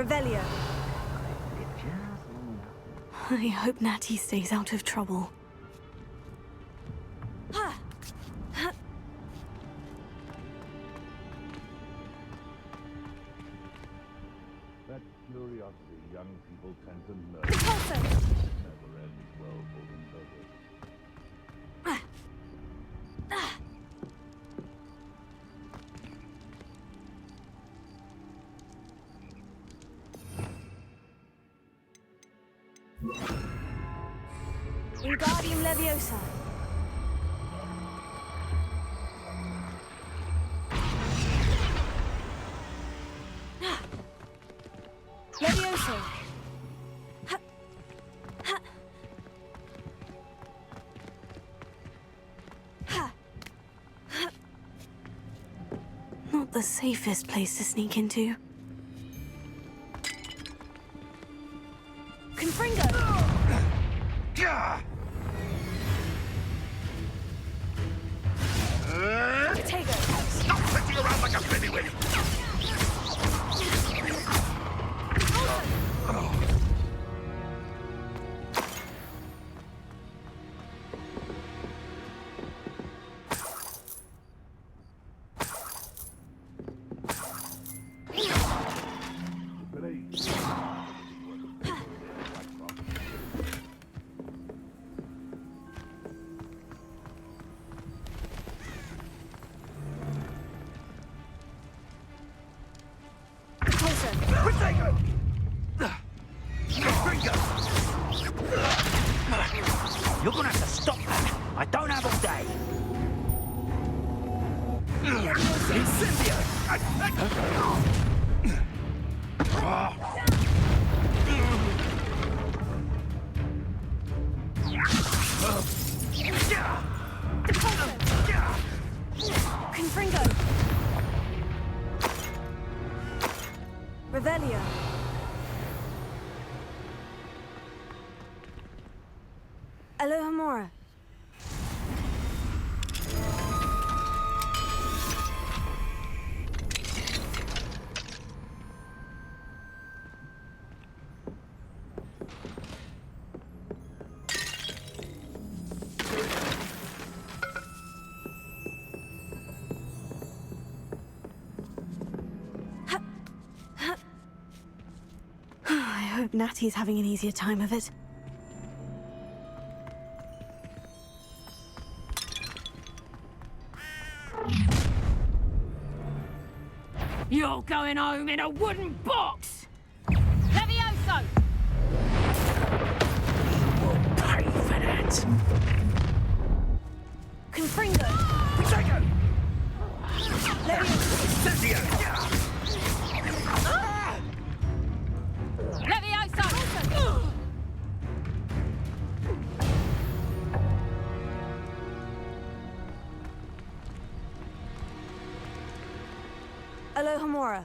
Revelio. I hope Natty stays out of trouble. That curiosity young people tend to know. Repulsor! Never ends well for them, does it? Wingardium Leviosa. Leviosa. Not the safest place to sneak into. Confringo. Potato. Stop fetching around like a baby. You're gonna have to stop that. I don't have all day. Incendio! Confringo. Revelio. Alohomora. I hope Natty's having an easier time of it. You're going home in a wooden box! Levioso! We'll pay for that. Confringo. Potato! Leviosa. Incendio! Levioso! Alohomora.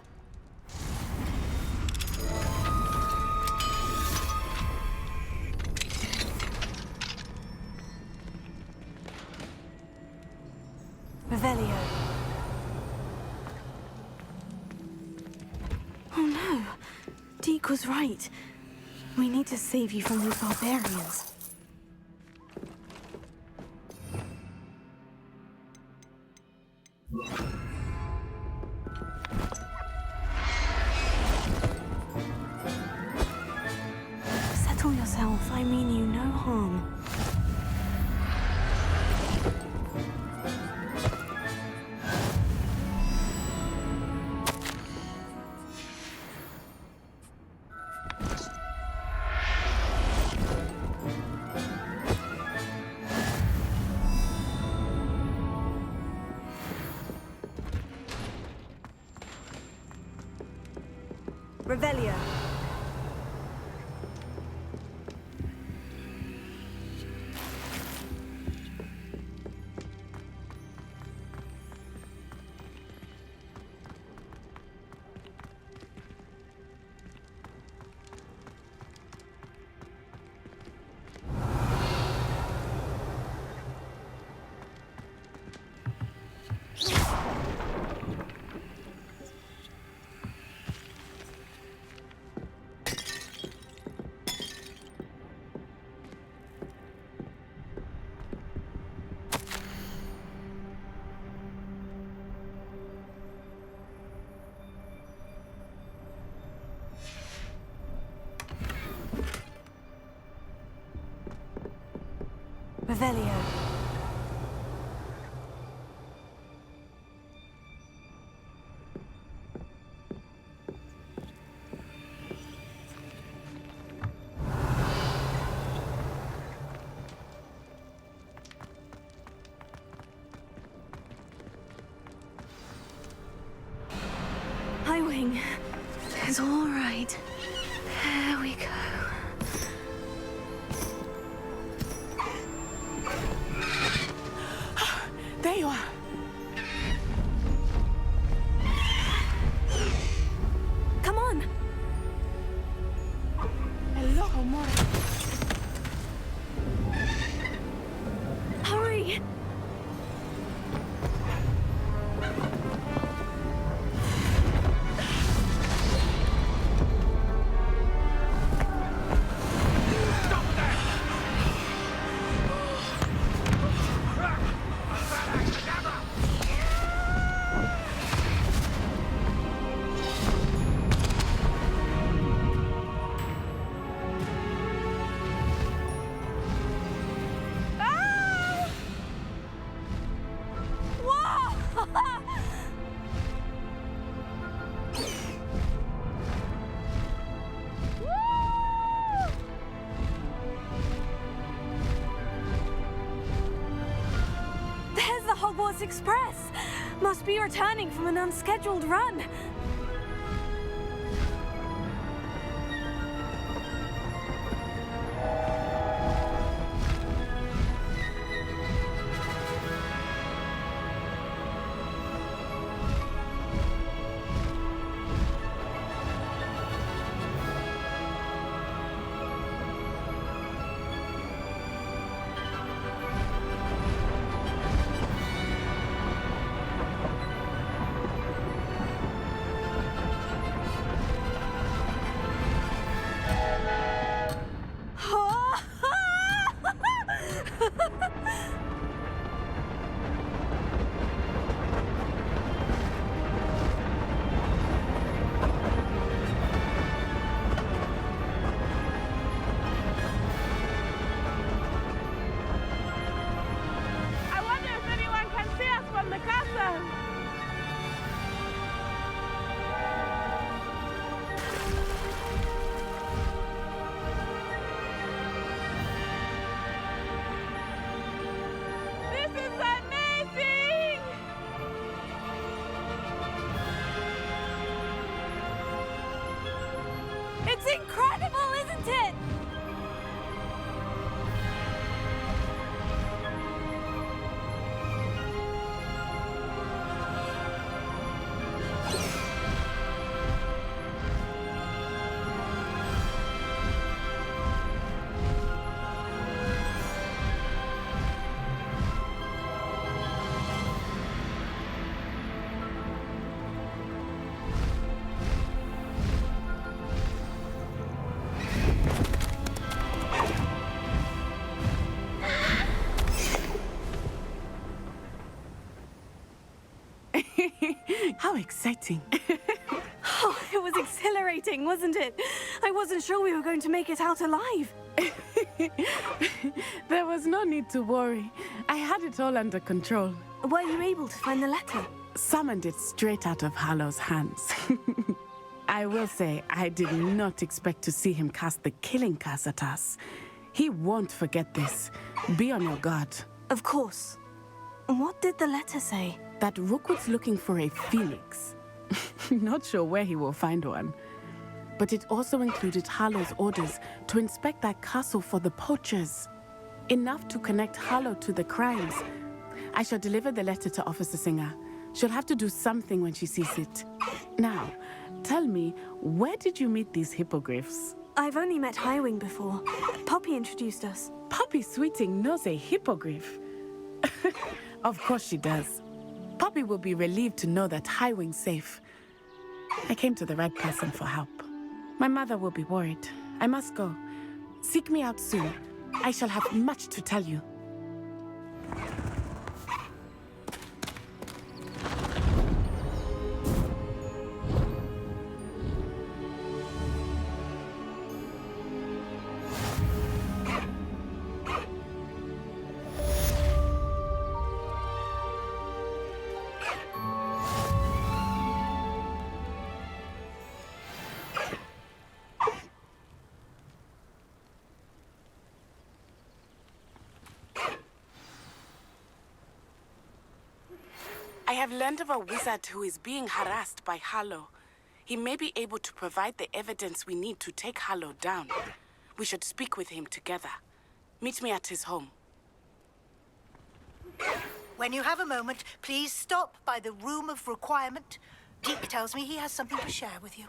Revelio. Oh no. Deke was right. We need to save you from these barbarians. Settle yourself. I mean you no harm. Revelio. Revelio. Highwing. It's all right. There we go. There you are. Come on. Hello, Amore. Hurry. There's the Hogwarts Express. Must be returning from an unscheduled run. I wonder if anyone can see us from the castle. This is amazing! It's incredible, isn't it? How exciting. Oh, it was exhilarating, wasn't it? I wasn't sure we were going to make it out alive. There was no need to worry. I had it all under control. Were you able to find the letter? Summoned it straight out of Hallow's hands. I will say, I did not expect to see him cast the killing curse at us. He won't forget this. Be on your guard. Of course. What did the letter say? That Rookwood's looking for a phoenix. Not sure where he will find one. But it also included Hallow's orders to inspect that castle for the poachers. Enough to connect Hallow to the crimes. I shall deliver the letter to Officer Singer. She'll have to do something when she sees it. Now, tell me, where did you meet these hippogriffs? I've only met Highwing before. Poppy introduced us. Poppy Sweeting knows a hippogriff. Of course she does. Poppy will be relieved to know that Highwing's safe. I came to the right person for help. My mother will be worried. I must go. Seek me out soon. I shall have much to tell you. I have learned of a wizard who is being harassed by Harlow. He may be able to provide the evidence we need to take Harlow down. We should speak with him together. Meet me at his home. When you have a moment, please stop by the Room of Requirement. Deek tells me he has something to share with you.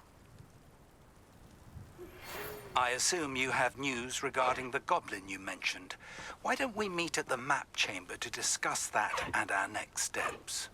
I assume you have news regarding the goblin you mentioned. Why don't we meet at the map chamber to discuss that and our next steps?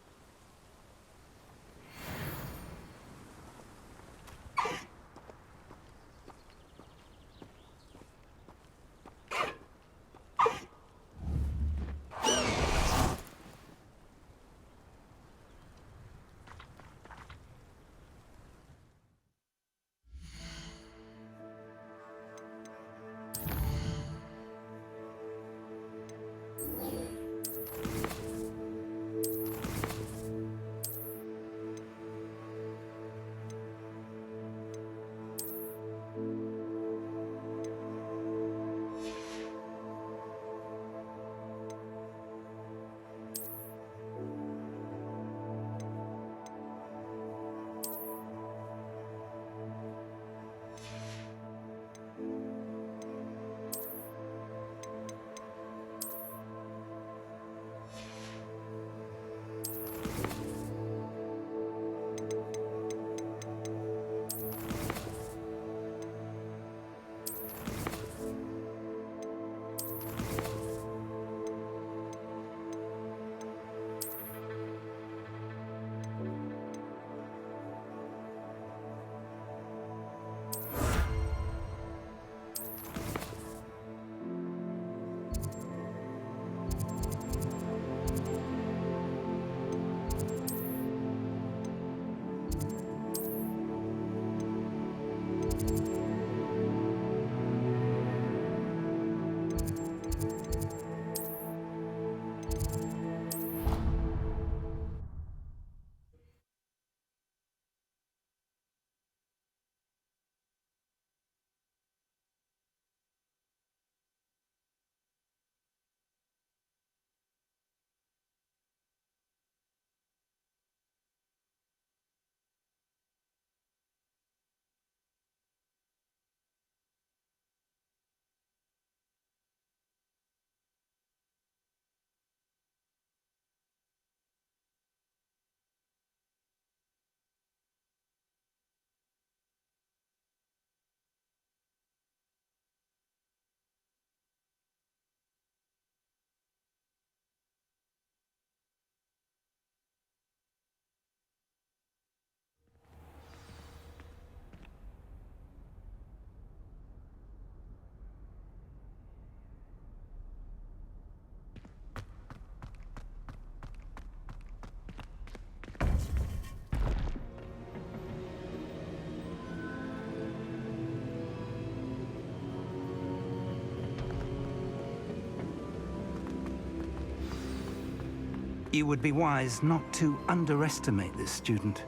You would be wise not to underestimate this student.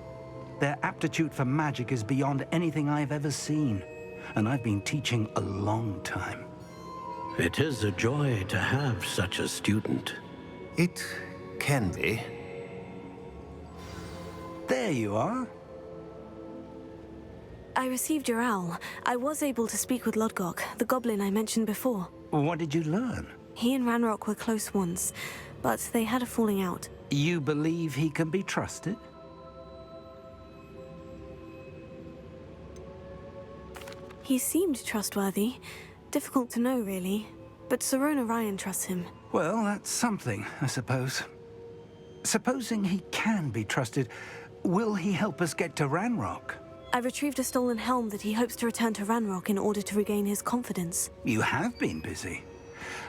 Their aptitude for magic is beyond anything I've ever seen, and I've been teaching a long time. It is a joy to have such a student. It can be. There you are. I received your owl. I was able to speak with Lodgok, the goblin I mentioned before. What did you learn? He and Ranrock were close once, but they had a falling out. You believe he can be trusted? He seemed trustworthy. Difficult to know, really. But Sirona Ryan trusts him. Well, that's something, I suppose. Supposing he can be trusted, will he help us get to Ranrock? I retrieved a stolen helm that he hopes to return to Ranrock in order to regain his confidence. You have been busy.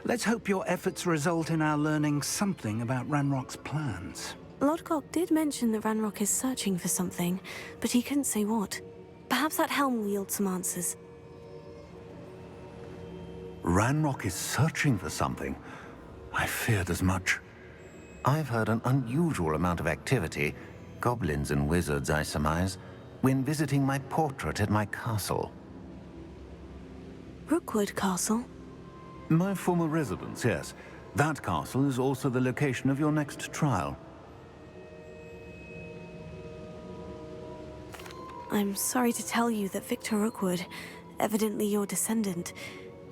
Let's hope your efforts result in our learning something about Ranrock's plans. Lodgok did mention that Ranrock is searching for something, but he couldn't say what. Perhaps that helm will yield some answers. Ranrock is searching for something. I feared as much. I've heard an unusual amount of activity, goblins and wizards, I surmise, when visiting my portrait at my castle. Rookwood Castle? My former residence, yes. That castle is also the location of your next trial. I'm sorry to tell you that Victor Rookwood, evidently your descendant,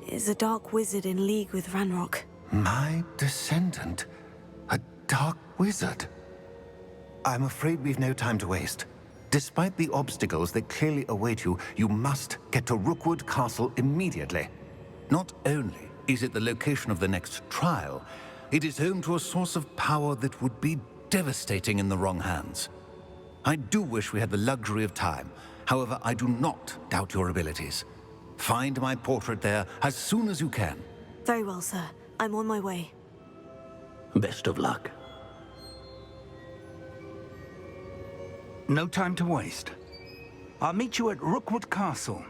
is a dark wizard in league with Ranrock. My descendant? A dark wizard? I'm afraid we've no time to waste. Despite the obstacles that clearly await you, you must get to Rookwood Castle immediately. Not only is it the location of the next trial, it is home to a source of power that would be devastating in the wrong hands. I do wish we had the luxury of time. However, I do not doubt your abilities. Find my portrait there as soon as you can. Very well, sir. I'm on my way. Best of luck. No time to waste. I'll meet you at Rookwood Castle.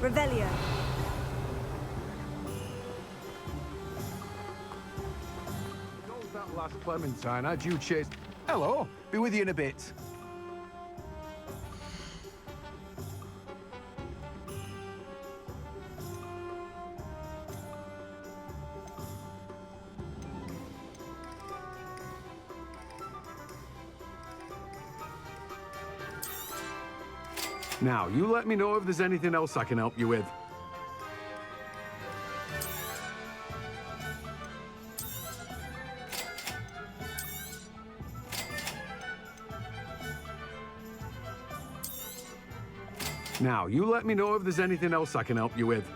Revelio. That last Clementine, how'd you chase... Hello, be with you in a bit. Now, you let me know if there's anything else I can help you with. Now, you let me know if there's anything else I can help you with.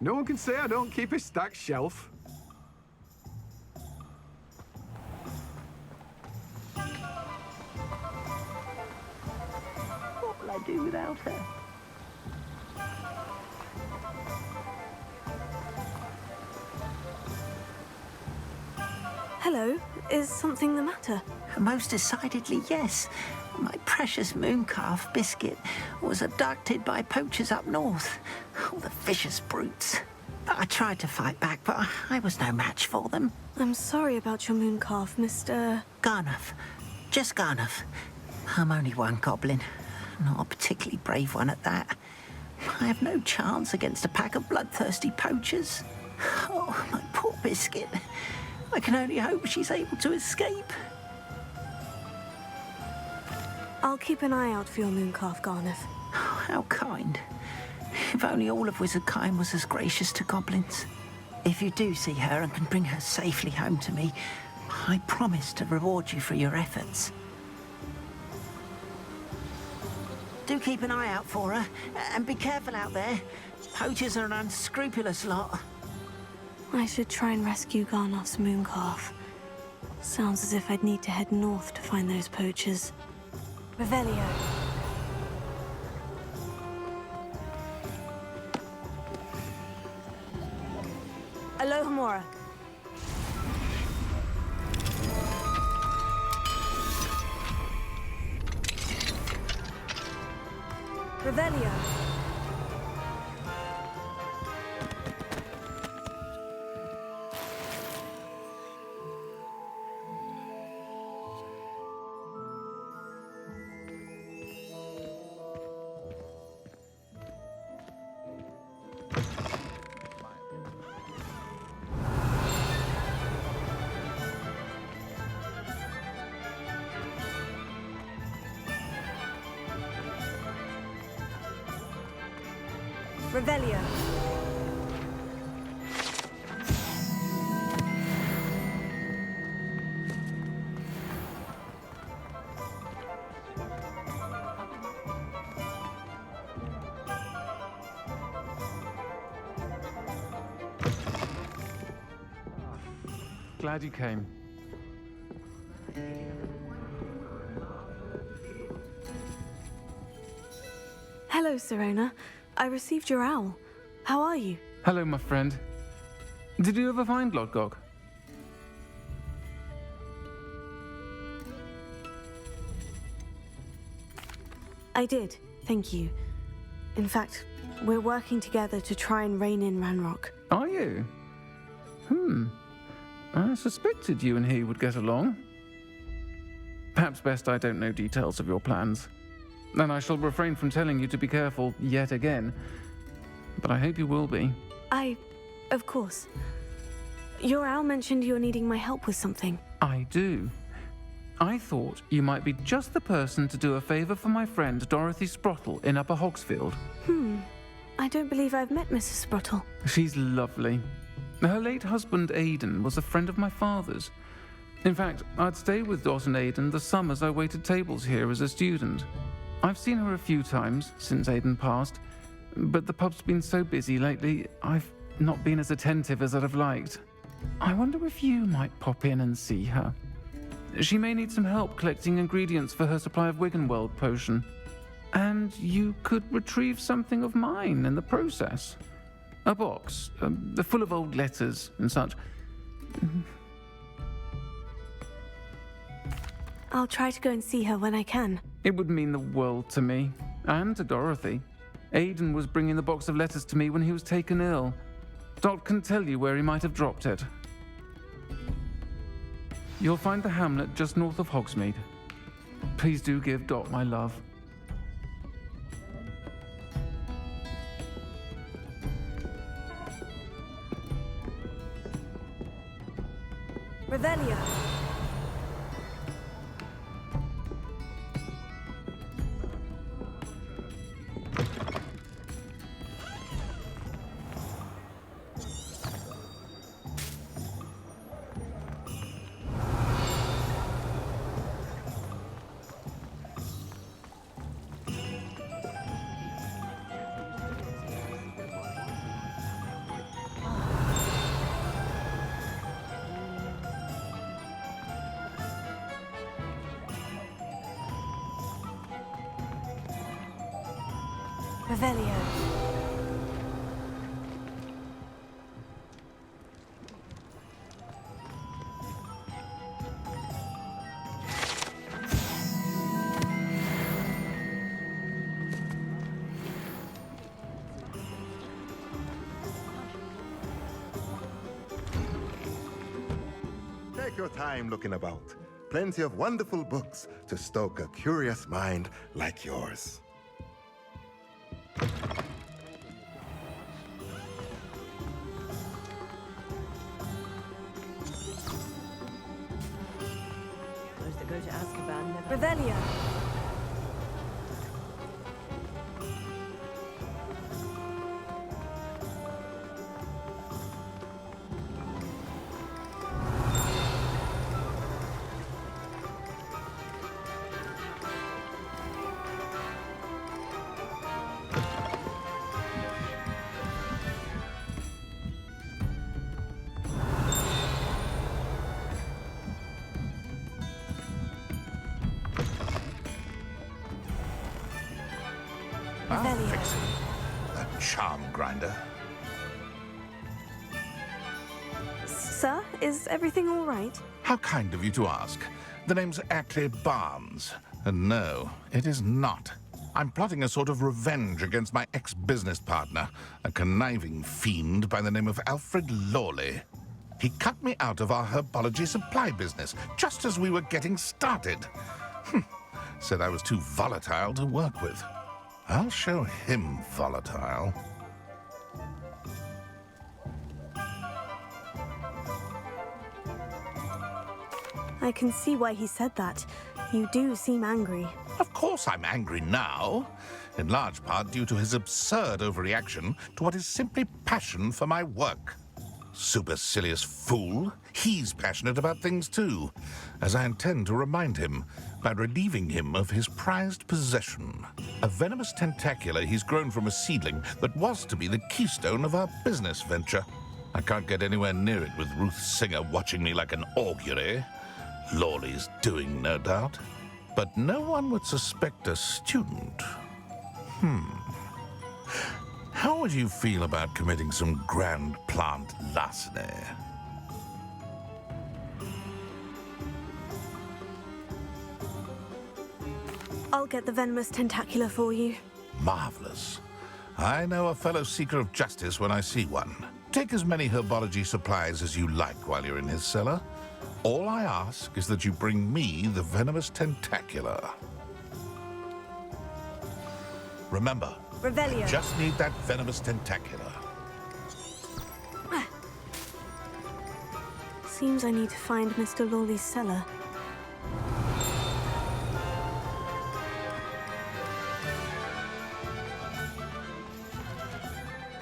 No one can say I don't keep a stacked shelf. What will I do without her? Hello, is something the matter? Most decidedly, yes. My precious mooncalf biscuit was abducted by poachers up north. Oh, the vicious brutes. I tried to fight back, but I was no match for them. I'm sorry about your moon calf, Mr. Garnuff. Just Garnuff. I'm only one goblin. Not a particularly brave one at that. I have no chance against a pack of bloodthirsty poachers. Oh, my poor biscuit. I can only hope she's able to escape. I'll keep an eye out for your moon calf, Garnuff. Oh, how kind. If only all of Wizardkind was as gracious to goblins. If you do see her and can bring her safely home to me, I promise to reward you for your efforts. Do keep an eye out for her, and be careful out there. Poachers are an unscrupulous lot. I should try and rescue Garnuff's moon calf. Sounds as if I'd need to head north to find those poachers. Revelio. Alohomora. Revelio. Revelio. Glad you came. Hello, Serona. I received your owl. How are you? Hello, my friend. Did you ever find Lodgok? I did, thank you. In fact, we're working together to try and rein in Ranrock. Are you? I suspected you and he would get along. Perhaps best I don't know details of your plans. And I shall refrain from telling you to be careful yet again. But I hope you will be. Of course. Your owl mentioned you're needing my help with something. I do. I thought you might be just the person to do a favor for my friend Dorothy Sprottle in Upper Hogsfield. I don't believe I've met Mrs. Sprottle. She's lovely. Her late husband Aidan was a friend of my father's. In fact, I'd stay with Dot and Aidan the summers I waited tables here as a student. I've seen her a few times since Aidan passed, but the pub's been so busy lately, I've not been as attentive as I'd have liked. I wonder if you might pop in and see her. She may need some help collecting ingredients for her supply of Wiggenweld potion. And you could retrieve something of mine in the process. A box, full of old letters and such. I'll try to go and see her when I can. It would mean the world to me, and to Dorothy. Aidan was bringing the box of letters to me when he was taken ill. Dot can tell you where he might have dropped it. You'll find the hamlet just north of Hogsmeade. Please do give Dot my love. Revelio. Revelio. take your time looking about. Plenty of wonderful books to stoke a curious mind like yours. Those that go to Azkaban never... Revelio. I'll fix him. That charm grinder. Sir, is everything all right? How kind of you to ask. The name's Ackley Barnes. And no, it is not. I'm plotting a sort of revenge against my ex-business partner, a conniving fiend by the name of Alfred Lawley. He cut me out of our herbology supply business just as we were getting started. Said I was too volatile to work with. I'll show him volatile. I can see why he said that. You do seem angry. Of course I'm angry now, in large part due to his absurd overreaction to what is simply passion for my work. Supercilious fool. He's passionate about things too, as I intend to remind him by relieving him of his prized possession. A venomous tentacula he's grown from a seedling that was to be the keystone of our business venture. I can't get anywhere near it with Ruth Singer watching me like an augury. Lawley's doing, no doubt. But no one would suspect a student. How would you feel about committing some grand plant larceny? I'll get the venomous tentacula for you. Marvelous. I know a fellow seeker of justice when I see one. Take as many herbology supplies as you like while you're in his cellar. All I ask is that you bring me the venomous tentacula. Remember, Revelio. I just need that venomous tentacula. Seems I need to find Mr. Lawley's cellar.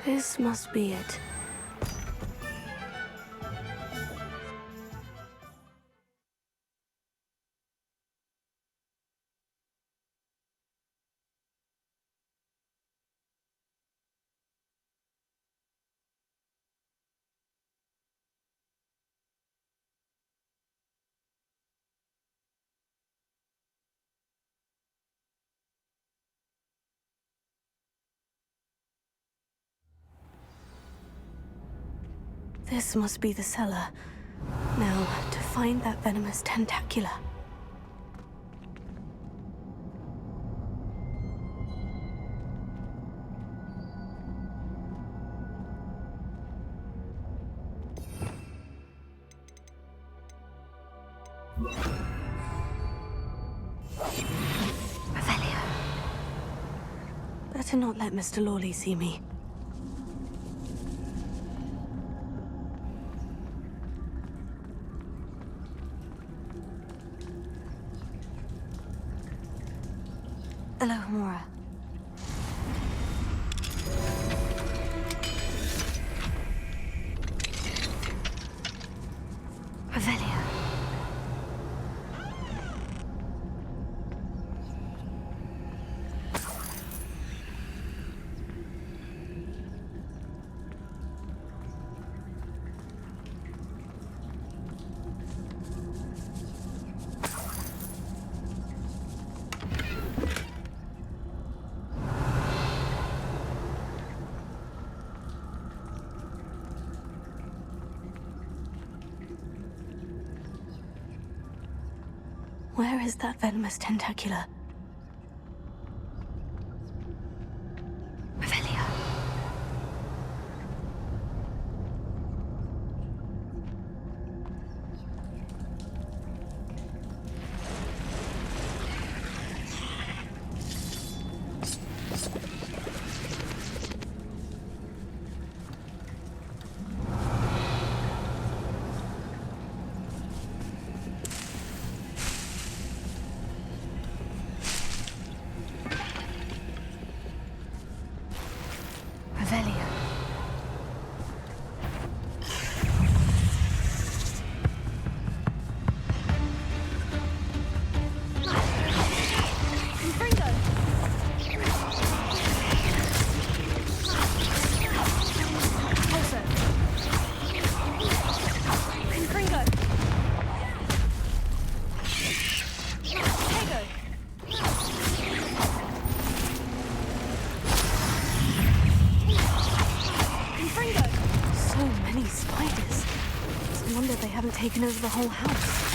This must be it. This must be the cellar. Now, to find that venomous tentacula. Revelio. Better not let Mr. Lawley see me. Alohomora. Revelio. Where is that venomous tentacula? Revelio. wonder they haven't taken over the whole house.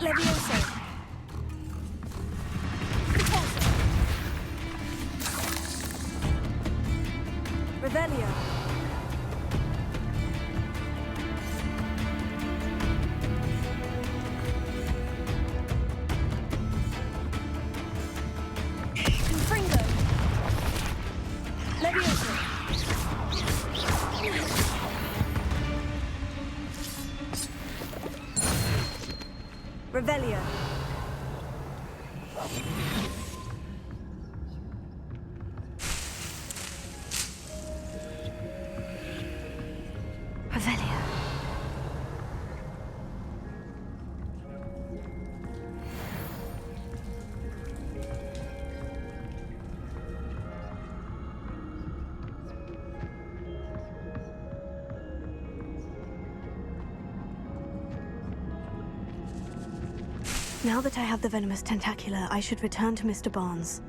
Levioso. Revelio. Confringo. Levioso. Revelio. Revelio. Now that I have the venomous tentacula, I should return to Mr. Barnes.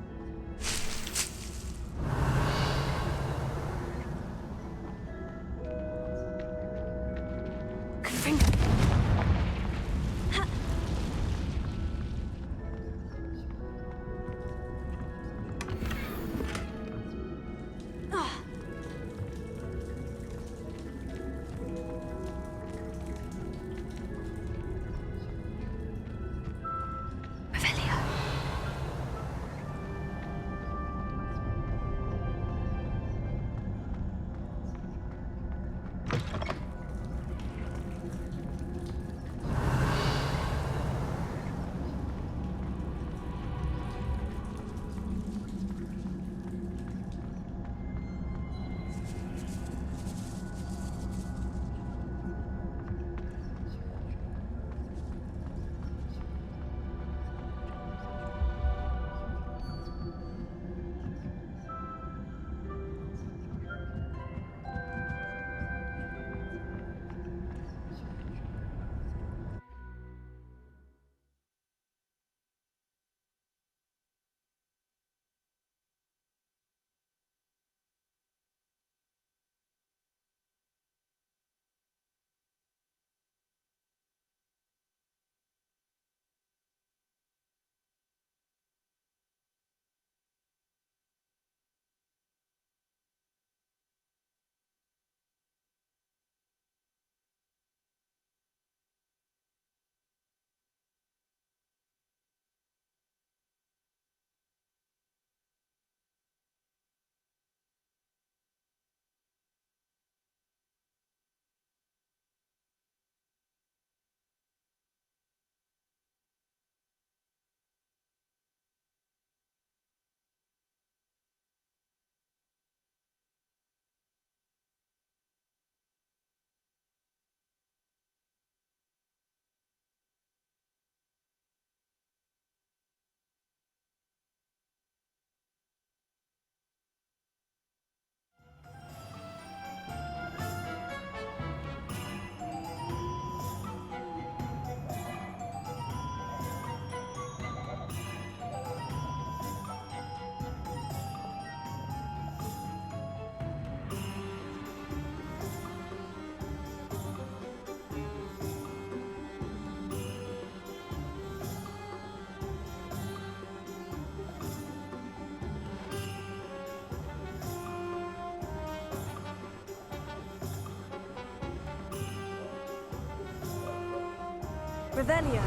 Revelio.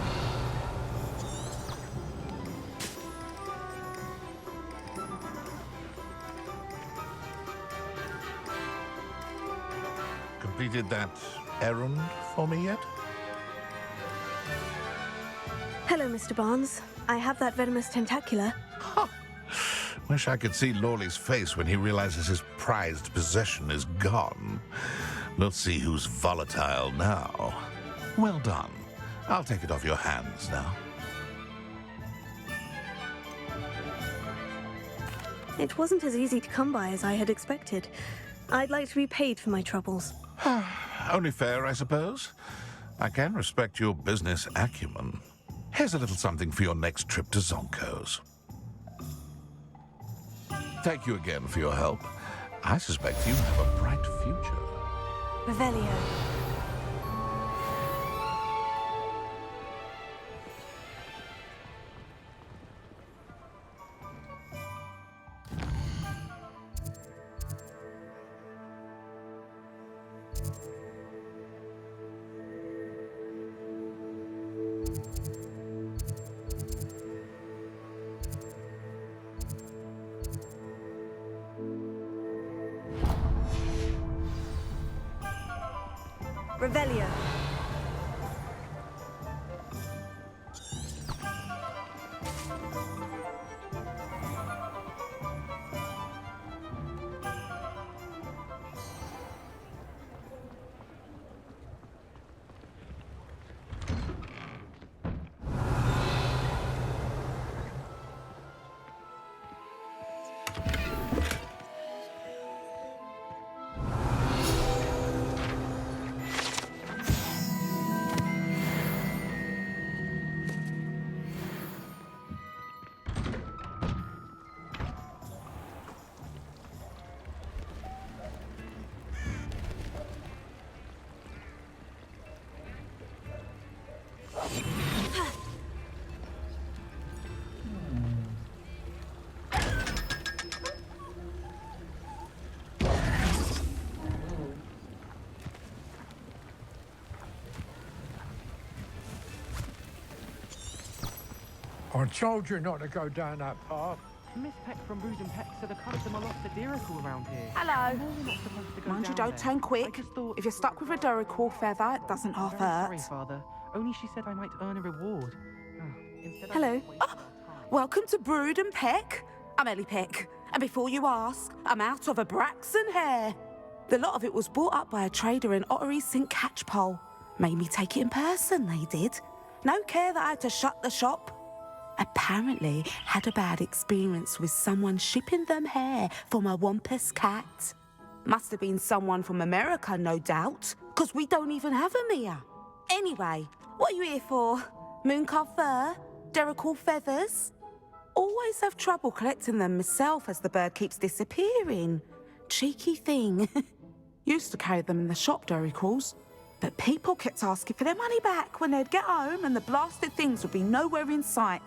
Completed that errand for me yet? Hello, Mr. Barnes. I have that venomous tentacula. Wish I could see Lawley's face when he realizes his prized possession is gone. Let's see who's volatile now. Well done. I'll take it off your hands now. It wasn't as easy to come by as I had expected. I'd like to be paid for my troubles. Only fair, I suppose. I can respect your business acumen. Here's a little something for your next trip to Zonko's. Thank you again for your help. I suspect you have a bright future. Revelio. Revelio. I told you not to go down that path. Miss Peck from Brood and Peck said a custom a lot for Dirical around here. Hello. No, we're not supposed to go Mind you, down don't there. turn quick. I just thought... If you're stuck with a Dirical feather, it doesn't half Very hurt. sorry, Father. Only she said I might earn a reward. Instead Hello. Welcome to Brood and Peck. I'm Ellie Peck. And before you ask, I'm out of a Braxton hair. The lot of it was bought up by a trader in Ottery St. Catchpole. Made me take it in person, they did. No care that I had to shut the shop. Apparently had a bad experience with someone shipping them hair from a Wampus cat. Must have been someone from America, no doubt, because we don't even have them here. Anyway, what are you here for? Mooncalf fur? Dirical feathers? Always have trouble collecting them myself as the bird keeps disappearing. Cheeky thing. Used to carry them in the shop, Diricals. But people kept asking for their money back when they'd get home and the blasted things would be nowhere in sight.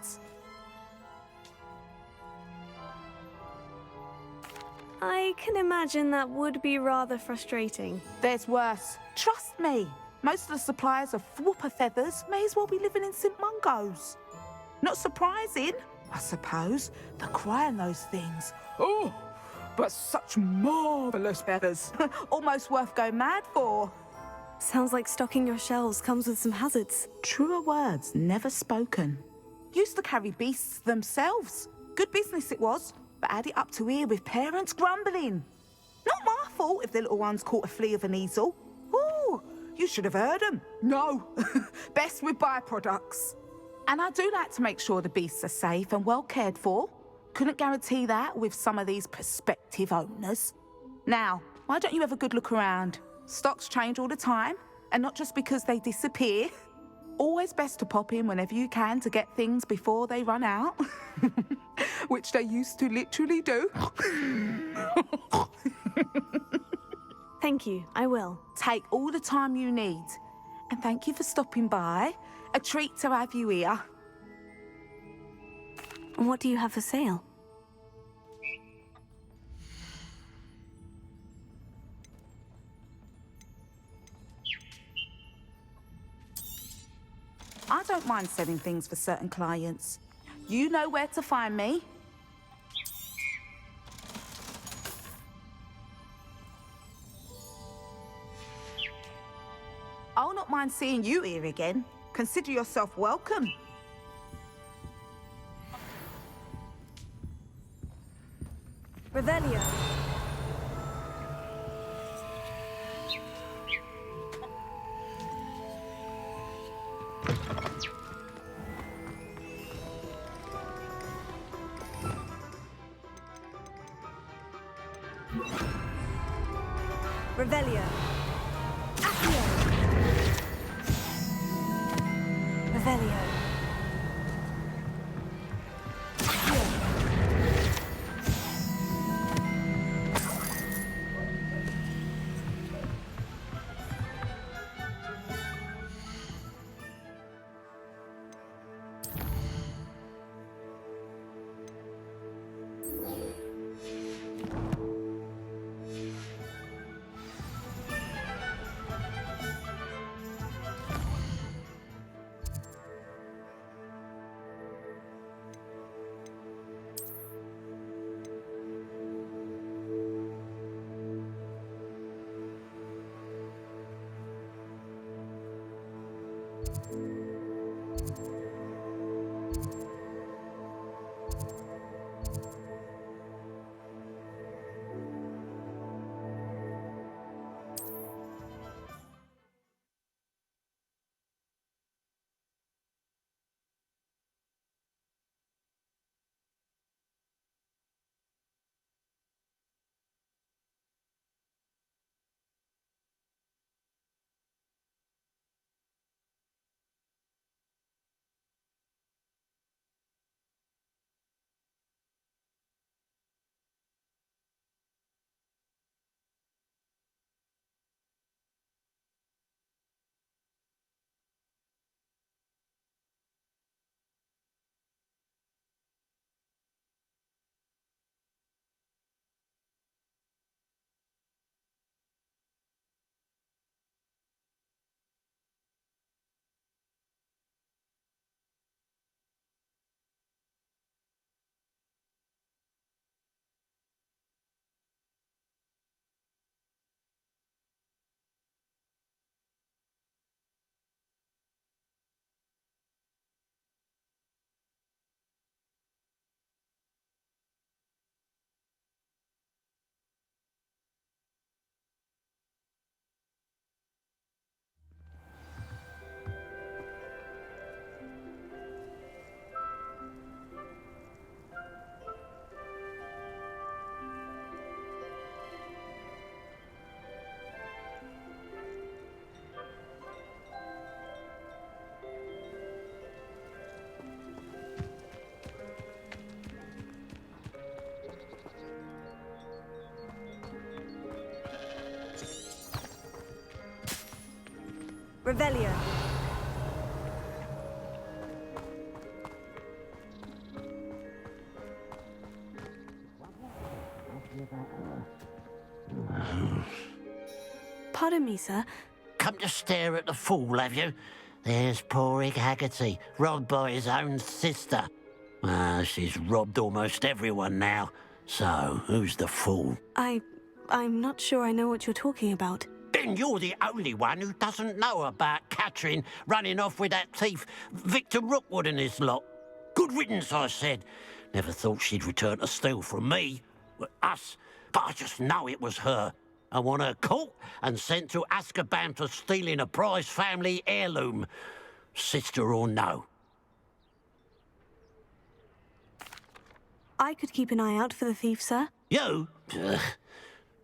I can imagine that would be rather frustrating. There's worse. Trust me. Most of the suppliers of Whooper feathers may as well be living in St. Mungo's. Not surprising, I suppose. The cry on those things. Oh, but such marvellous feathers. Almost worth going mad for. Sounds like stocking your shelves comes with some hazards. Truer words never spoken. Used to carry beasts themselves. Good business it was, but had it up to here with parents grumbling. Not my fault if the little ones caught a flea of an easel. Ooh, you should have heard them. No, best with byproducts. And I do like to make sure the beasts are safe and well cared for. Couldn't guarantee that with some of these prospective owners. Now, why don't you have a good look around? Stocks change all the time, and not just because they disappear. Always best to pop in whenever you can to get things before they run out. Which they used to literally do. Thank you, I will. Take all the time you need. And thank you for stopping by. A treat to have you here. And what do you have for sale? I don't mind selling things for certain clients. You know where to find me. I'll not mind seeing you here again. Consider yourself welcome. Revelio. Revelio. Accio. Revelio. Accio. Revelio. Pardon me, sir. Come to stare at the fool, have you? There's poor Ig Haggerty, robbed by his own sister. She's robbed almost everyone now. So, who's the fool? I'm not sure I know what you're talking about. Then you're the only one who doesn't know about Catherine running off with that thief, Victor Rookwood and his lot. Good riddance, I said. Never thought she'd return to steal from me, us, but I just know it was her. I want her caught and sent to Azkaban for stealing a prize family heirloom. Sister or no. I could keep an eye out for the thief, sir. You? Ugh.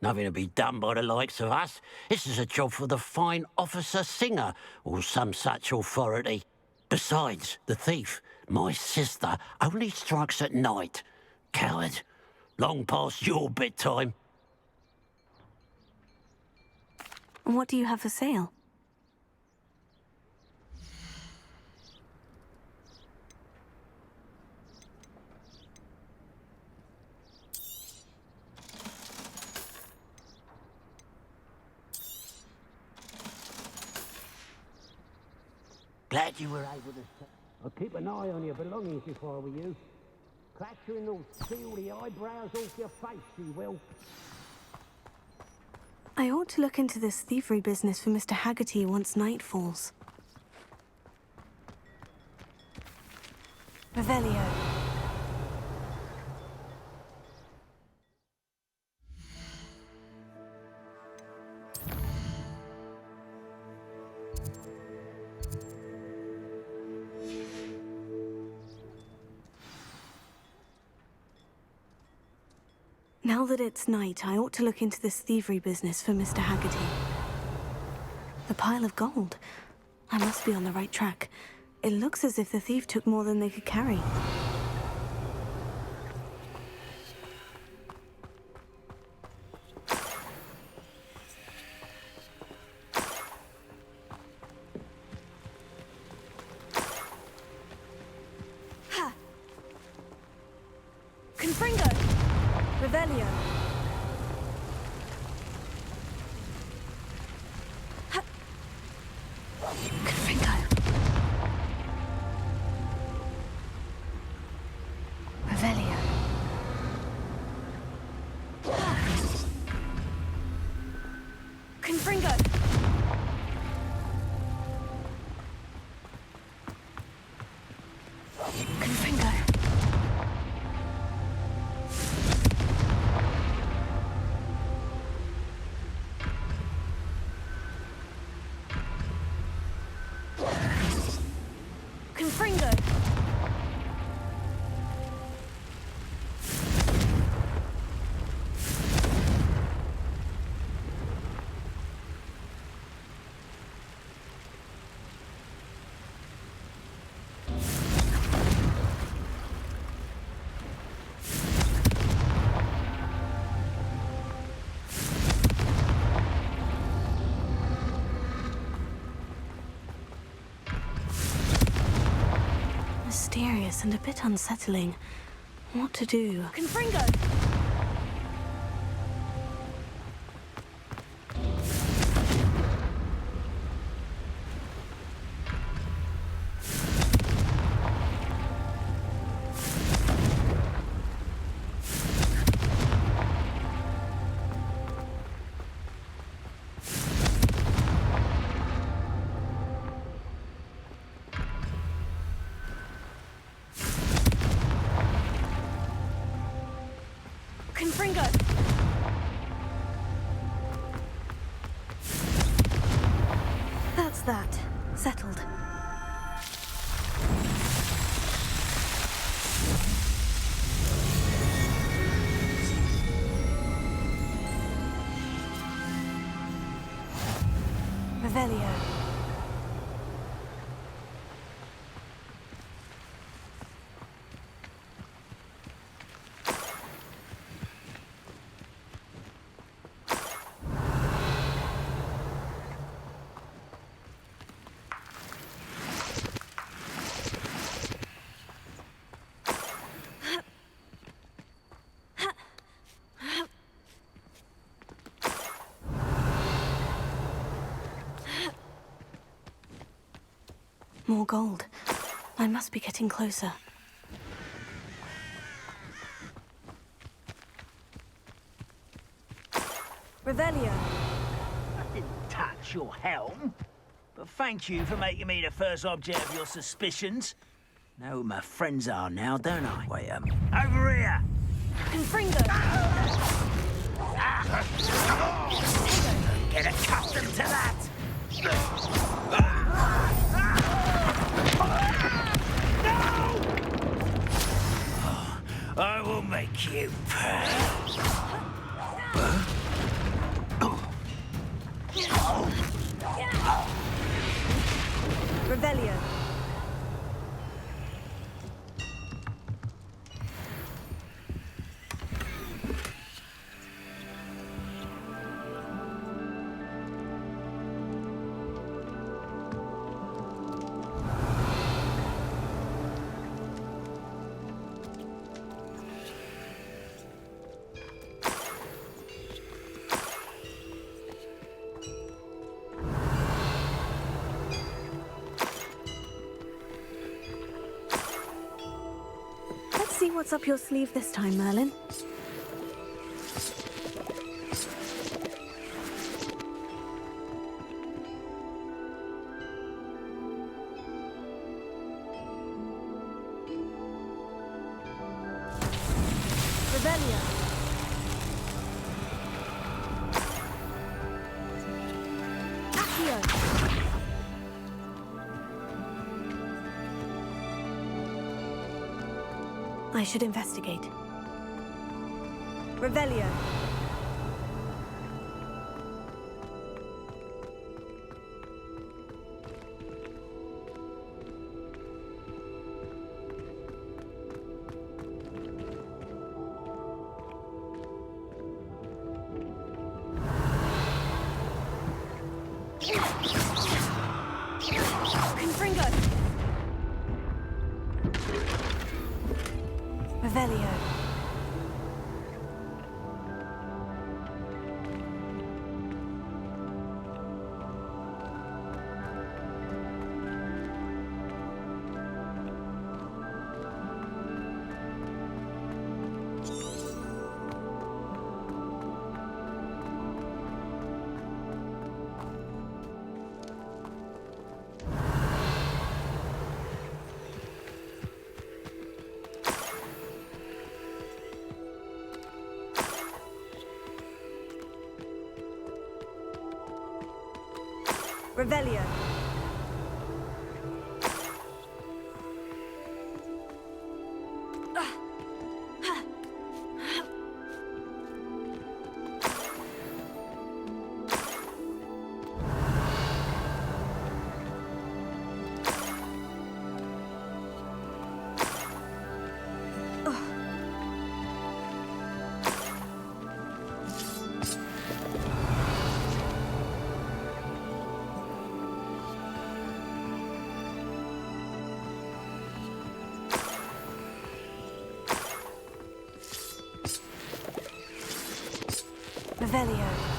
Nothing to be done by the likes of us. This is a job for the fine officer Singer, or some such authority. Besides, the thief, my sister, only strikes at night. Coward. Long past your bedtime. And what do you have for sale? Glad you were able to... I'll keep an eye on your belongings if I were you. Catherine will steal the eyebrows off your face, she will. I ought to look into this thievery business for Mr. Haggerty once night falls. Revelio. Now that it's night, I ought to look into this thievery business for Mr. Haggerty. The pile of gold. I must be on the right track. It looks as if the thief took more than they could carry. Ha! Confringo! Revelio. Ha! Confringo. Revelio. Confringo. Confringo. Confringo. Mysterious and a bit unsettling. What to do? Confringo. Confringo. That's that. Settled. Revelio. More gold. I must be getting closer. Revelio. I didn't touch your helm. But thank you for making me the first object of your suspicions. Know who my friends are now, don't I? Wait, over here! Confringo. Get accustomed to that! No! I will make you pay. Revelio. Let's see what's up your sleeve this time, Merlin. Revelio. Accio. I should investigate. Revelio. Confringo. Revelio. Revelio. Revelio.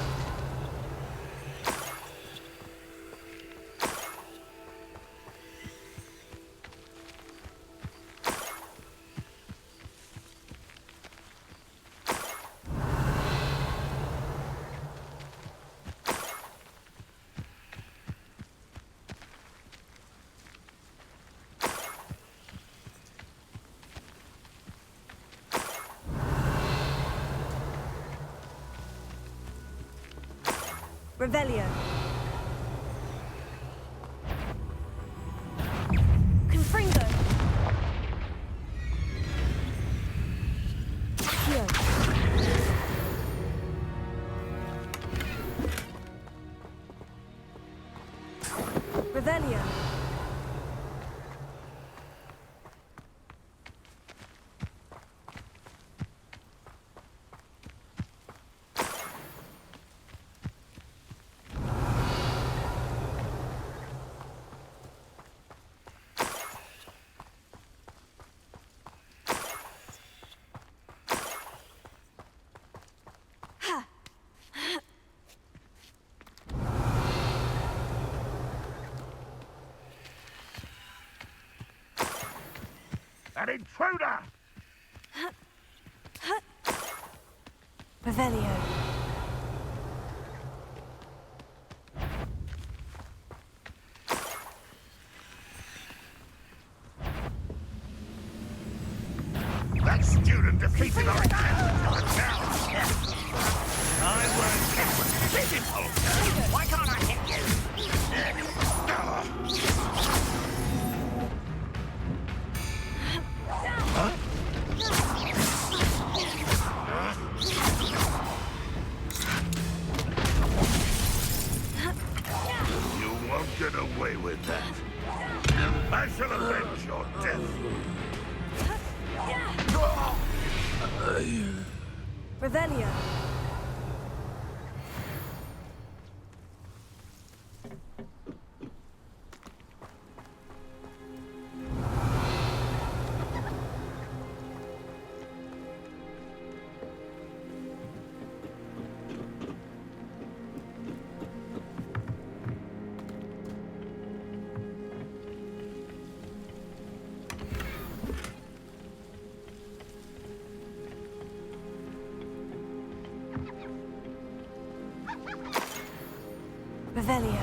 Revelio. Confringo. Accio. Revelio. An intruder! Revelio. That student defeated our experiment now. I won't. Pitiful! Why can't I hit you? You won't get away with that. I shall avenge your death. Revelio. Revelio.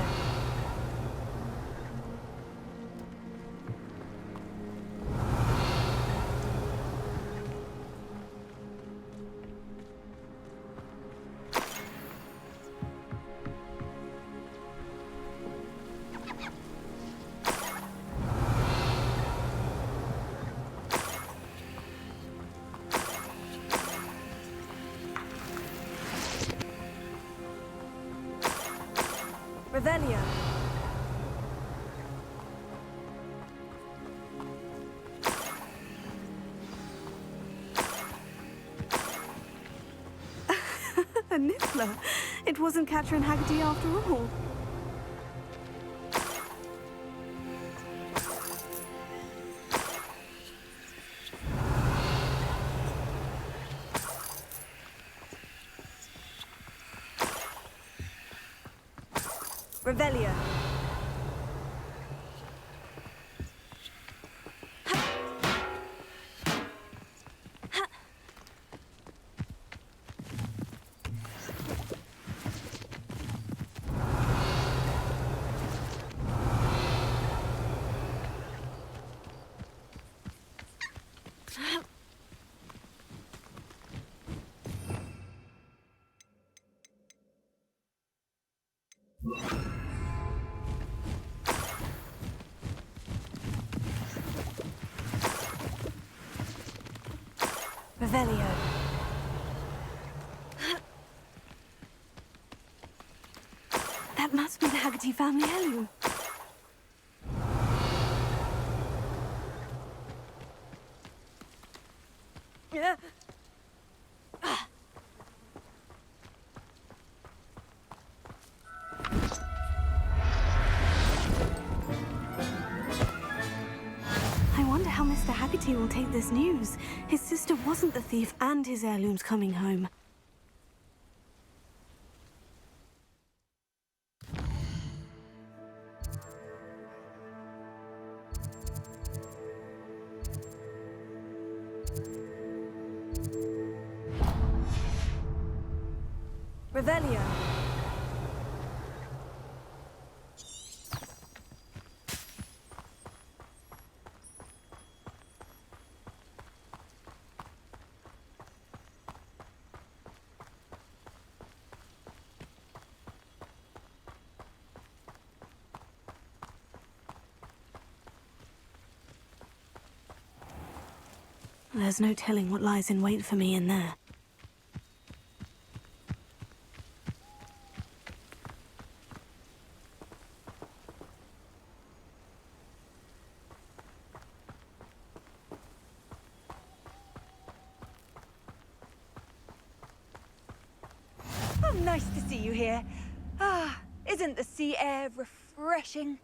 Revelio. A niffler. It wasn't Catherine Haggerty after all. Revelio. Revelio. That must be the Haggerty family heirloom. I wonder how Mr. Haggerty will take this news. His sister wasn't the thief and his heirloom's coming home. Revelio. There's no telling what lies in wait for me in there. Oh, nice to see you here. Ah, isn't the sea air refreshing?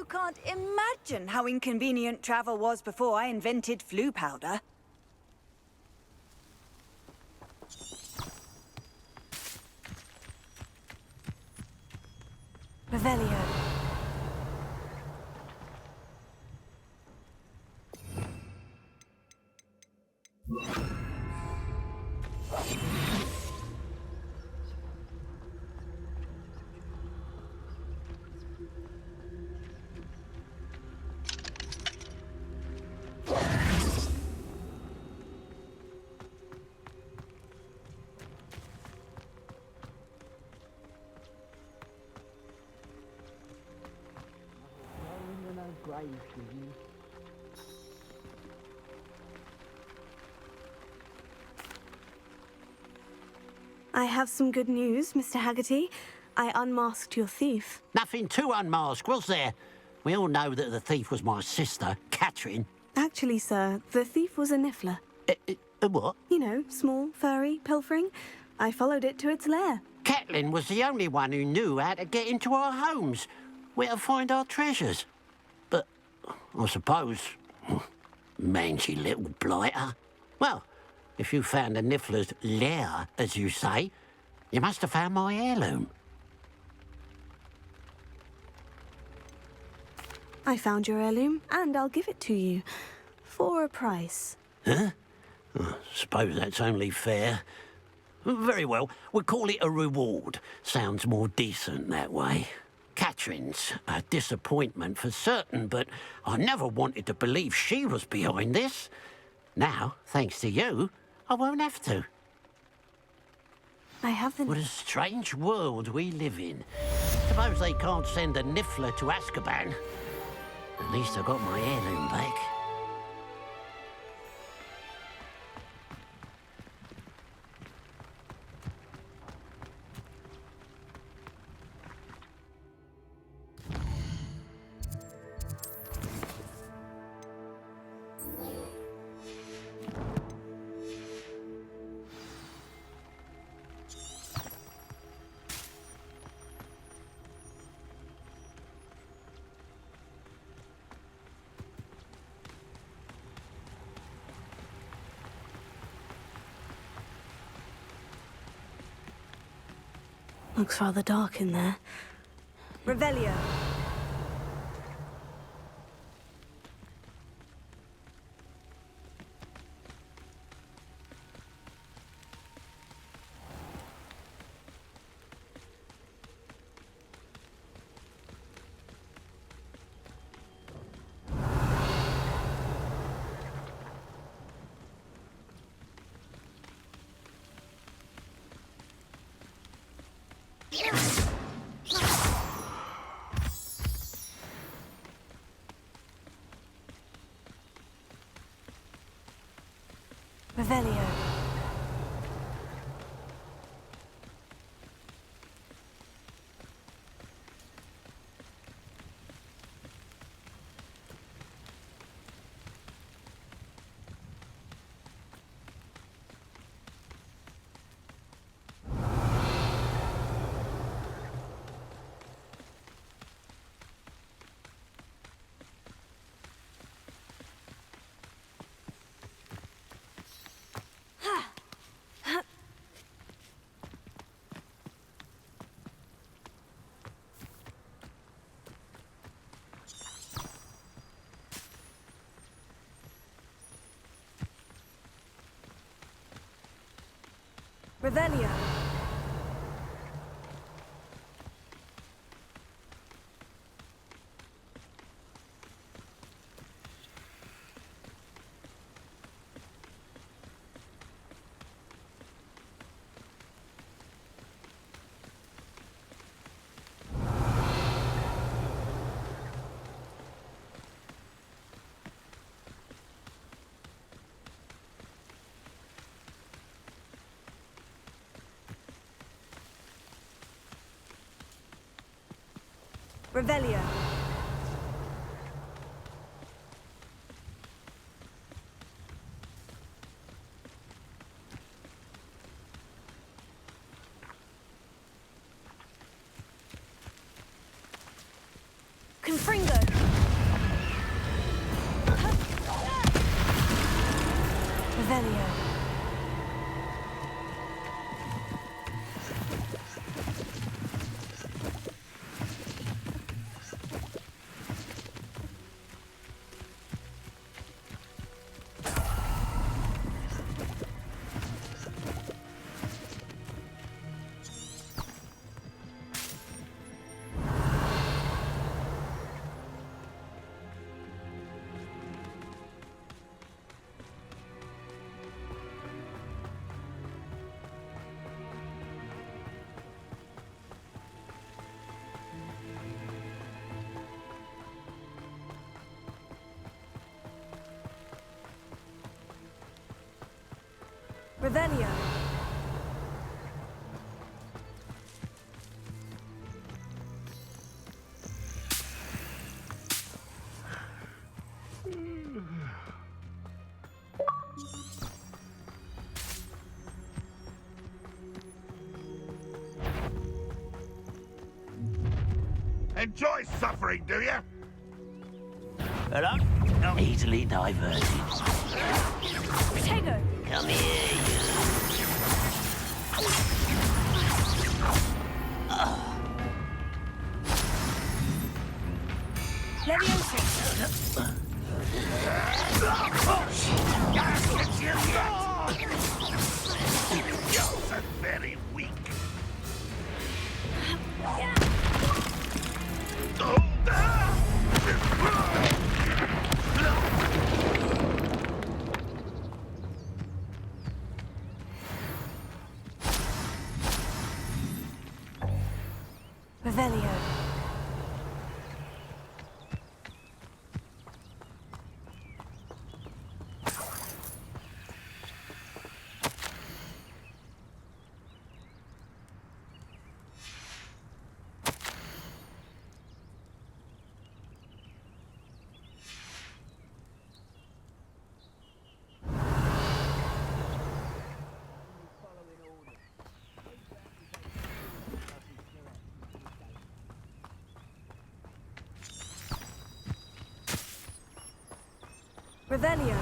can't imagine how inconvenient travel was before I invented flu powder. Revelio. I have some good news, Mr. Haggerty. I unmasked your thief. Nothing to unmask, was there? We all know that the thief was my sister, Catherine. Actually, sir, the thief was a niffler. A what? You know, small, furry, pilfering. I followed it to its lair. Catelyn was the only one who knew how to get into our homes, where to find our treasures. But I suppose, mangy little blighter. Well, if you found the niffler's lair, as you say, you must have found my heirloom. I found your heirloom, and I'll give it to you. For a price. Huh? I suppose that's only fair. Very well, we'll call it a reward. Sounds more decent that way. Catherine's a disappointment for certain, but I never wanted to believe she was behind this. Now, thanks to you, I won't have to. I have the... What a strange world we live in. Suppose they can't send a niffler to Azkaban. At least I got my heirloom back. Looks rather dark in there. Revelio. Revelio. Revelio. Revelio. Confringo. Revelio. Revelio. Enjoy suffering, do you? Hello? No. Easily diverted. Tego. Come here, you. Leviosa. You're very weak. Revelio. Revelio.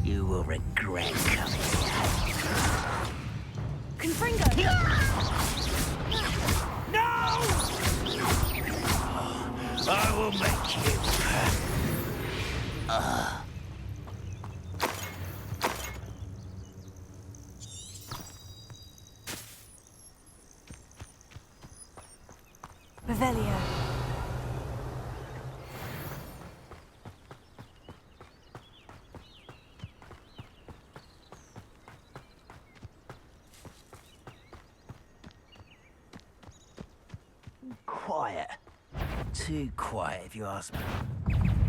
You will regret coming here. Confringo. No! I will make you. Revelio. Quiet. Too quiet, if you ask me.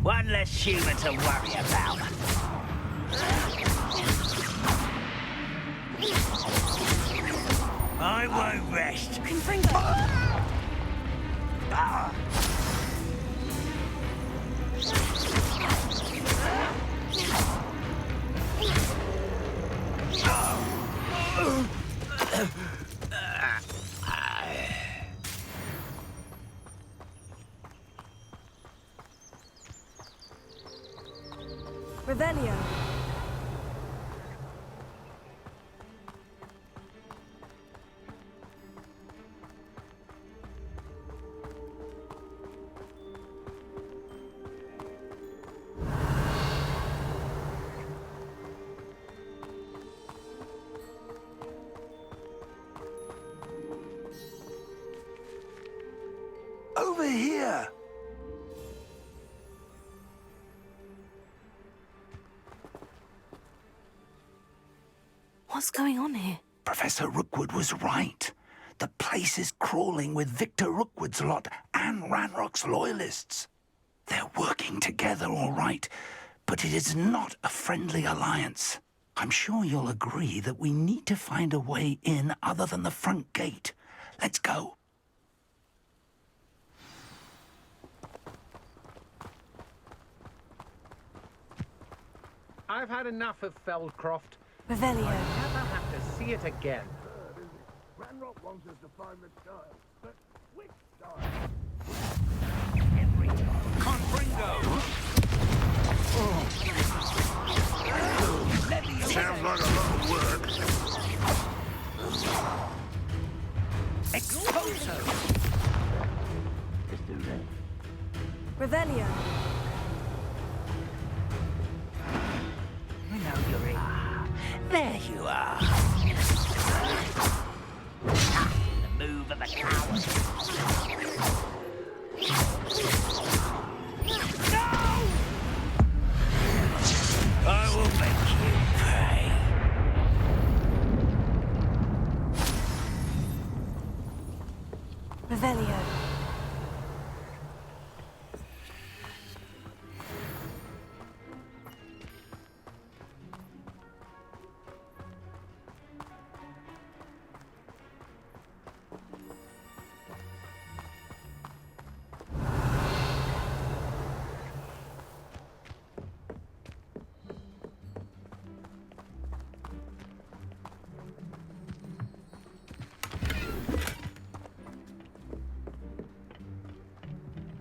One less human to worry about. I won't rest. Confringo. Revelio. Over here! What's going on here? Professor Rookwood was right. The place is crawling with Victor Rookwood's lot and Ranrock's loyalists. They're working together, all right, but it is not a friendly alliance. I'm sure you'll agree that we need to find a way in other than the front gate. Let's go. I've had enough of Feldcroft. Revelio. I never have to see it again. Ranrock wants us to find the child, but which child? Confringo! Sounds like a lot of work. Exposo! Let's do that. Revelio. You know you're in. There you are. The move of a coward. No! I will make you pay. Revelio.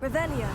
Revelio.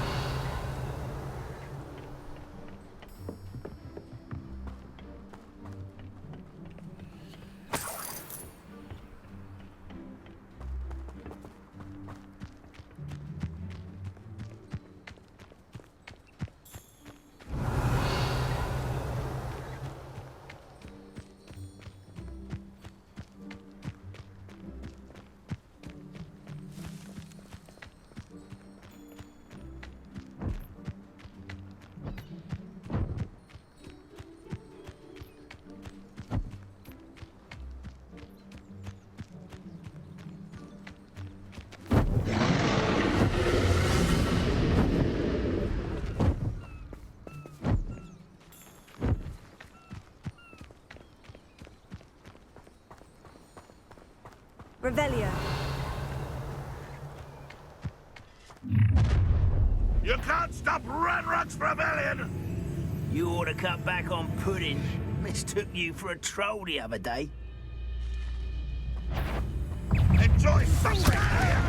Revelio. You can't stop Ranrock's rebellion! You ought to cut back on pudding. Mistook you for a troll the other day. Enjoy suffering here!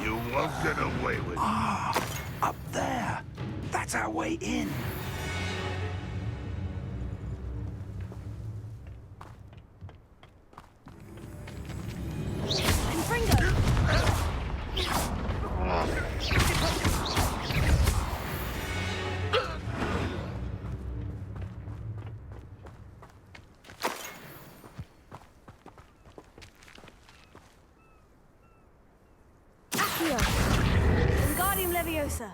You won't get away with it. Up there. That's our way in. Wingardium Leviosa.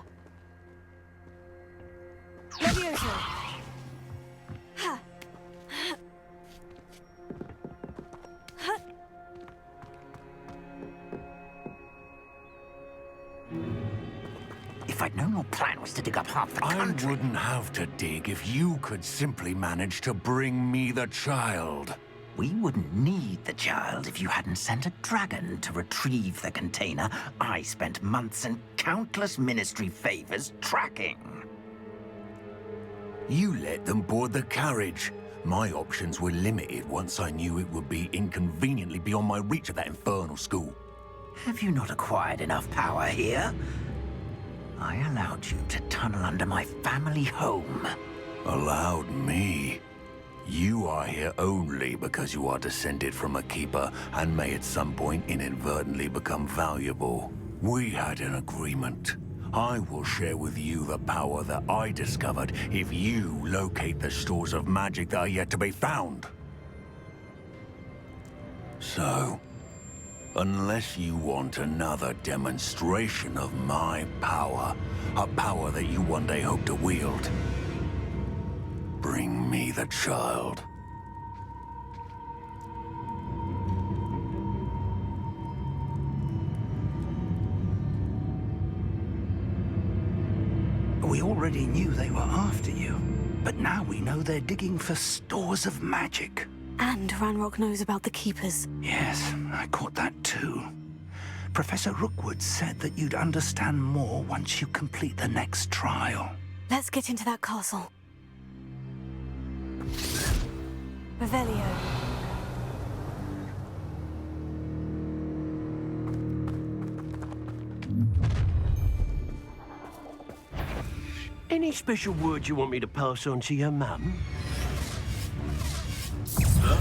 Leviosa. Ha. Ha. If I'd known your plan was to dig up half the country... I wouldn't have to dig if you could simply manage to bring me the child. We wouldn't need the child if you hadn't sent a dragon to retrieve the container I spent months and countless ministry favors tracking. You let them board the carriage. My options were limited once I knew it would be inconveniently beyond my reach at that infernal school. Have you not acquired enough power here? I allowed you to tunnel under my family home. Allowed me? You are here only because you are descended from a keeper and may at some point inadvertently become valuable. We had an agreement. I will share with you the power that I discovered if you locate the stores of magic that are yet to be found. So, unless you want another demonstration of my power, a power that you one day hope to wield, bring me the child. We already knew they were after you. But now we know they're digging for stores of magic. And Ranrock knows about the Keepers. Yes, I caught that too. Professor Rookwood said that you'd understand more once you complete the next trial. Let's get into that castle. Revelio. Any special words you want me to pass on to your mum?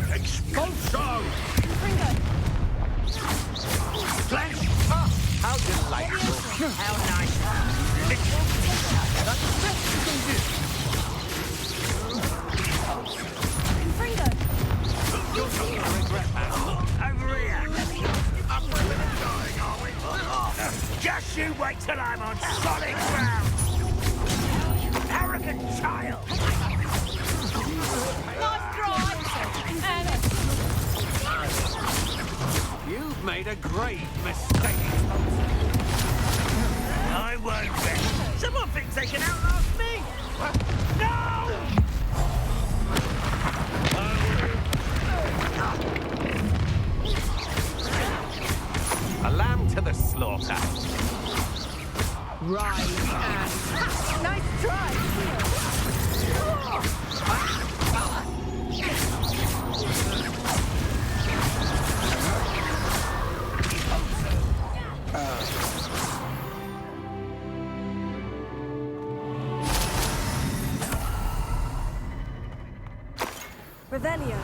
Expulso! Confringo. Flash! How delightful! How nice! Confringo. You're not going to regret that. Over here! We're dying, are we? Just you wait till I'm on solid ground! Arrogant child! Nice try! And You've made a grave mistake. I won't bet. Someone thinks they can outlast me. No! A lamb to the slaughter. Right, and... Nice try! Revelio.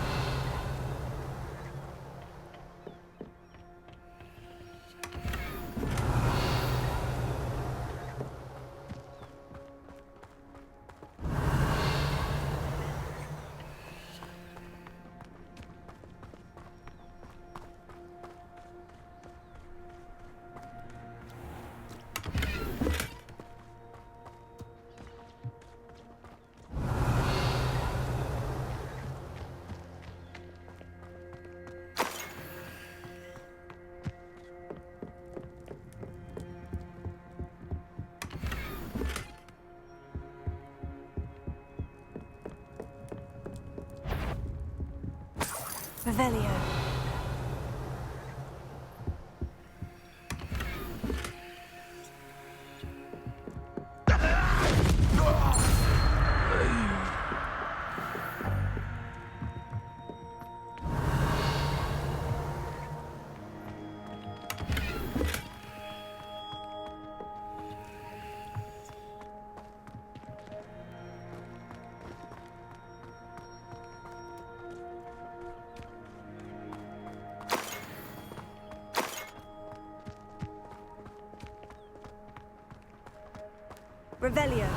Revelio. Revelio.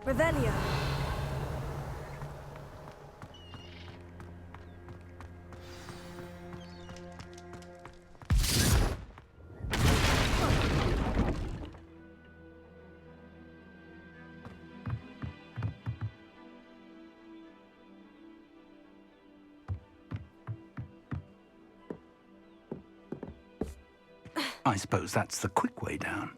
Revelio. I suppose that's the quick way down.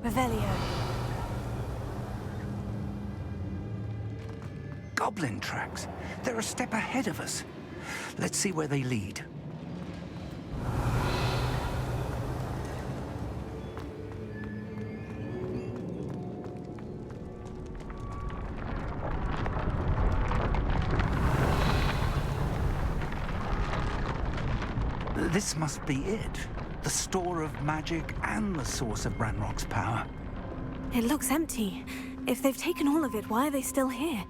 Revelio. Goblin tracks. They're a step ahead of us. Let's see where they lead. This must be it. The store of magic and the source of Ranrock's power. It looks empty. If they've taken all of it, why are they still here?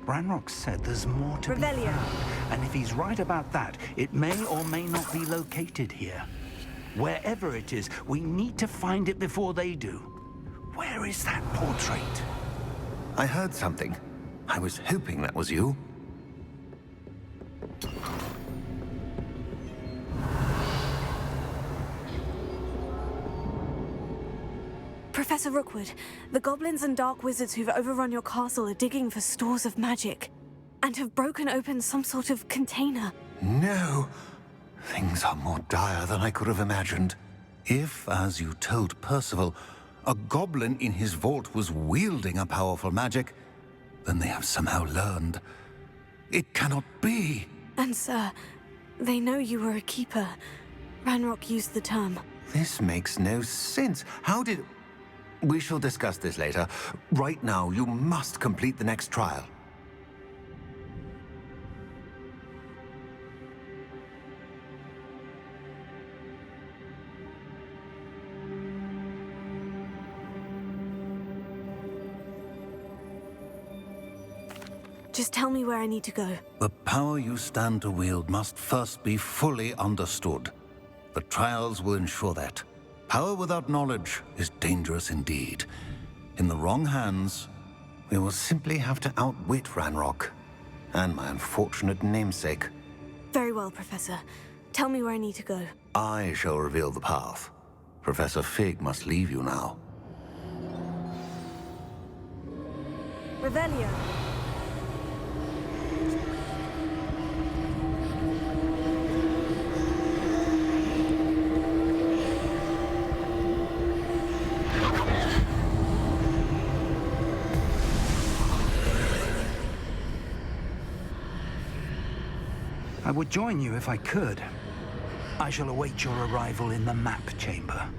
Ranrock said there's more to be Revelio. found. And if he's right about that, it may or may not be located here. Wherever it is, we need to find it before they do. Where is that portrait? I heard something. I was hoping that was you. Professor Rookwood, the goblins and dark wizards who've overrun your castle are digging for stores of magic and have broken open some sort of container. No. Things are more dire than I could have imagined. If, as you told Percival, a goblin in his vault was wielding a powerful magic, then they have somehow learned. It cannot be. And sir, they know you were a keeper. Ranrock used the term. This makes no sense. How did... We shall discuss this later. Right now, you must complete the next trial. Just tell me where I need to go. The power you stand to wield must first be fully understood. The trials will ensure that. Power without knowledge is dangerous indeed. In the wrong hands, we will simply have to outwit Ranrock and my unfortunate namesake. Very well, Professor. Tell me where I need to go. I shall reveal the path. Professor Fig must leave you now. Revelio. I would join you if I could. I shall await your arrival in the map chamber.